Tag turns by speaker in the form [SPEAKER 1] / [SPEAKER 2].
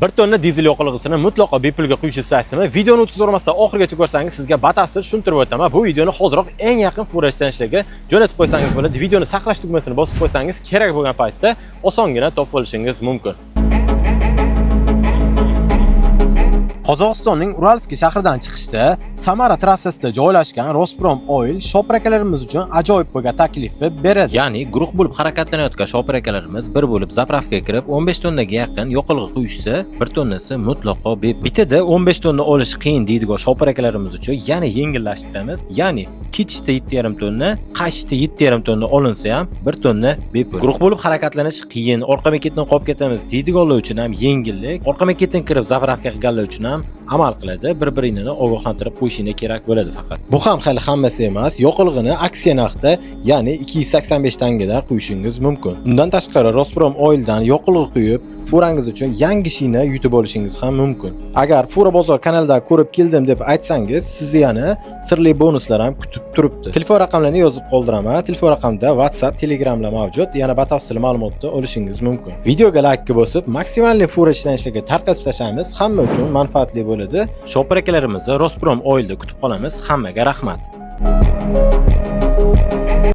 [SPEAKER 1] 1 tonna dizel yoqilg'isini mutlaqo bepulga quyish istaysizmi? Videoni o'tkazib oxirigacha ko'rsangiz sizga batafsil tushuntirib o'taman. Bu videoni hozirroq eng yaqin furaj tanishlariga jo'natib qo'ysangiz bo'ladi. Videoni saqlash tugmasini bosib qo'ysangiz, kerak bo'lgan paytda osongina topib olishingiz mumkin. Qozog'istonning Uralskiy shahridan chiqishda Samara trassasida joylashgan Rosprom Oil shopir akalarimiz uchun ajoyib bo'lgan taklifni beradi. Ya'ni guruh bo'lib harakatlanayotgan shopir akalarimiz bir bo'lib zapravkaga kirib 15 tonnaga yaqin yoqilg'i quyishsa, 1 tonnasi mutlaqo bepul. Bitada 15 tonna olish qiyin deydigan shopir akalarimiz uchun yana yengillashtiramiz. Ya'ni ketishda 7,5 tonna, qaytishda 7,5 tonna olinsa ham 1 tonna bepul. Guruh bo'lib harakatlanish qiyin, orqa beketdan qolib ketamiz deydiganlar uchun ham yengillik, orqa beketdan kirib zapravka qilganlar uchun ham amal qiladi. Bir-birini ogohlantirib qo'yishingga kerak bo'ladi faqat. Bu ham hali hammasi emas. Yoqilg'ini aksiya narxda, ya'ni 285 tangadan quyishingiz mumkin. Undan tashqari Rosprom Oildan yoqilg'i quyib, furangiz uchun yangi shina yutib olishingiz ham mumkin. Agar Fura bozor kanalida ko'rib keldim deb aytsangiz, sizni yana sirli bonuslar ham kutib turibdi. Telefon raqamlarini yozib qoldiraman. Telefon raqamda WhatsApp, Telegramlar mavjud. Yana batafsil ma'lumotni olishingiz mumkin. Videoga like bosib, maksimalli fura ishlanishlarga tarqatib tashlaymiz. Hamma uchun manfaatli bo'ladi. Shopir akalarimizni Rosprom Oilda kutib qolamiz. Hammaga rahmat.